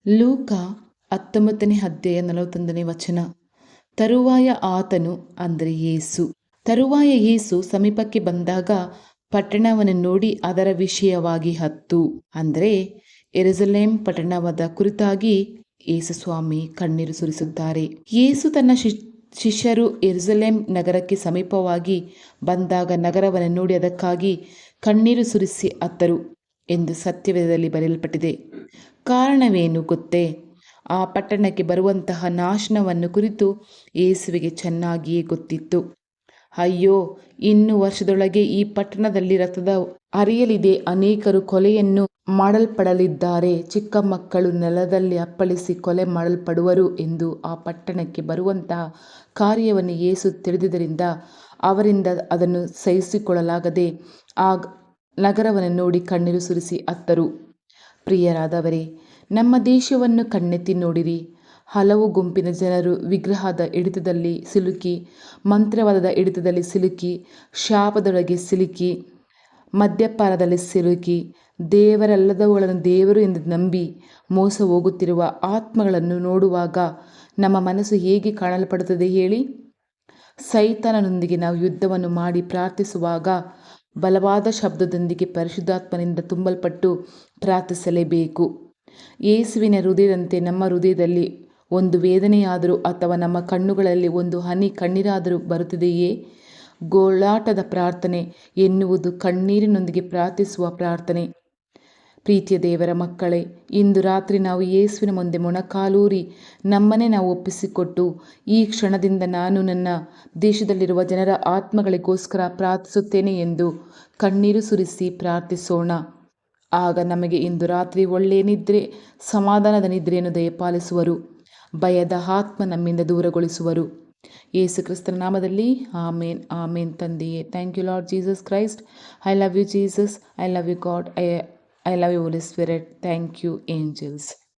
ಲೂಕ 19ನೇ ಅಧ್ಯಾಯ 41ನೇ ವಚನ. ತರುವಾಯ ಆತನು ಅಂದರೆ ಯೇಸು ಸಮೀಪಕ್ಕೆ ಬಂದಾಗ ಪಟ್ಟಣವನ್ನು ನೋಡಿ ಅದರ ವಿಷಯವಾಗಿ ಅಂದರೆ ಯೆರೂಸಲೇಮ್ ಪಟ್ಟಣದ ಕುರಿತಾಗಿ ಯೇಸು ಸ್ವಾಮಿ ಕಣ್ಣೀರು ಸುರಿಸುತ್ತಾರೆ. ಯೇಸು ತನ್ನ ಶಿಷ್ಯರು ಯೆರೂಸಲೇಮ್ ನಗರಕ್ಕೆ ಸಮೀಪವಾಗಿ ಬಂದಾಗ ನಗರವನ್ನು ನೋಡಿ ಅದಕ್ಕಾಗಿ ಕಣ್ಣೀರು ಸುರಿಸಿ ಅತ್ತರು ಎಂದು ಸತ್ಯವೇದದಲ್ಲಿ ಬರೆಯಲ್ಪಟ್ಟಿದೆ. ಕಾರಣವೇನು ಗೊತ್ತೇ? ಆ ಪಟ್ಟಣಕ್ಕೆ ಬರುವಂತಹ ನಾಶನವನ್ನು ಕುರಿತು ಯೇಸುವಿಗೆ ಚೆನ್ನಾಗಿಯೇ ಗೊತ್ತಿತ್ತು. ಅಯ್ಯೋ, ಇನ್ನು ವರ್ಷದೊಳಗೆ ಈ ಪಟ್ಟಣದಲ್ಲಿ ರಕ್ತದ ಹರಿಯಲಿದೆ, ಅನೇಕರು ಕೊಲೆಯನ್ನು ಮಾಡಲ್ಪಡಲಿದ್ದಾರೆ, ಚಿಕ್ಕ ಮಕ್ಕಳು ನೆಲದಲ್ಲಿ ಅಪ್ಪಳಿಸಿ ಕೊಲೆ ಮಾಡಲ್ಪಡುವರು ಎಂದು ಆ ಪಟ್ಟಣಕ್ಕೆ ಬರುವಂತಹ ಕಾರ್ಯವನ್ನು ಯೇಸು ತಿಳಿದಿದ್ದರಿಂದ ಅವರಿಂದ ಅದನ್ನು ಸಹಿಸಿಕೊಳ್ಳಲಾಗದೆ ಆ ನಗರವನ್ನು ನೋಡಿ ಕಣ್ಣೀರು ಸುರಿಸಿ ಅತ್ತರು. ಪ್ರಿಯರಾದವರೇ, ನಮ್ಮ ದೇಶವನ್ನು ಕಣ್ಣೆತ್ತಿ ನೋಡಿರಿ. ಹಲವು ಗುಂಪಿನ ಜನರು ವಿಗ್ರಹದ ಹಿಡಿತದಲ್ಲಿ ಸಿಲುಕಿ, ಮಂತ್ರವಾದದ ಹಿಡಿತದಲ್ಲಿ ಸಿಲುಕಿ, ಶಾಪದೊಳಗೆ ಸಿಲುಕಿ, ಮದ್ಯಪಾನದಲ್ಲಿ ಸಿಲುಕಿ, ದೇವರಲ್ಲದವುಗಳನ್ನು ದೇವರು ಎಂದು ನಂಬಿ ಮೋಸ ಹೋಗುತ್ತಿರುವ ಆತ್ಮಗಳನ್ನು ನೋಡುವಾಗ ನಮ್ಮ ಮನಸ್ಸು ಹೇಗೆ ಕಾಣಲ್ಪಡುತ್ತದೆ ಹೇಳಿ? ಸೈತಾನನೊಂದಿಗೆ ನಾವು ಯುದ್ಧವನ್ನು ಮಾಡಿ ಪ್ರಾರ್ಥಿಸುವಾಗ ಬಲವಾದ ಶಬ್ದದೊಂದಿಗೆ ಪರಿಶುದ್ಧಾತ್ಮನಿಂದ ತುಂಬಲ್ಪಟ್ಟು ಪ್ರಾರ್ಥಿಸಲೇಬೇಕು. ಯೇಸುವಿನ ಹೃದಯದಂತೆ ನಮ್ಮ ಹೃದಯದಲ್ಲಿ ಒಂದು ವೇದನೆಯಾದರೂ ಅಥವಾ ನಮ್ಮ ಕಣ್ಣುಗಳಲ್ಲಿ ಒಂದು ಹನಿ ಕಣ್ಣೀರಾದರೂ ಬರುತ್ತಿದೆಯೇ? ಗೋಳಾಟದ ಪ್ರಾರ್ಥನೆ ಎನ್ನುವುದು ಕಣ್ಣೀರಿನೊಂದಿಗೆ ಪ್ರಾರ್ಥಿಸುವ ಪ್ರಾರ್ಥನೆ. ಪ್ರೀತಿಯ ದೇವರ ಮಕ್ಕಳೇ, ಇಂದು ರಾತ್ರಿ ನಾವು ಯೇಸುವಿನ ಮುಂದೆ ಮೊಣಕಾಲೂರಿ ನಮ್ಮನ್ನೇ ನಾವು ಒಪ್ಪಿಸಿಕೊಟ್ಟು, ಈ ಕ್ಷಣದಿಂದ ನಾನು ನನ್ನ ದೇಶದಲ್ಲಿರುವ ಜನರ ಆತ್ಮಗಳಿಗೋಸ್ಕರ ಪ್ರಾರ್ಥಿಸುತ್ತೇನೆ ಎಂದು ಕಣ್ಣೀರು ಸುರಿಸಿ ಪ್ರಾರ್ಥಿಸೋಣ. ಆಗ ನಮಗೆ ಇಂದು ರಾತ್ರಿ ಒಳ್ಳೆಯ ನಿದ್ರೆ, ಸಮಾಧಾನದ ನಿದ್ರೆಯನ್ನು ದಯಪಾಲಿಸುವರು. ಭಯದ ಆತ್ಮ ನಮ್ಮಿಂದ ದೂರಗೊಳಿಸುವರು. ಯೇಸು ಕ್ರಿಸ್ತನ ನಾಮದಲ್ಲಿ ಆಮೇನ್, ಆಮೇನ್. ತಂದೆಯೇ, thank you Lord Jesus Christ. I love you Jesus. I love you God. I love you, Holy Spirit. Thank you, angels.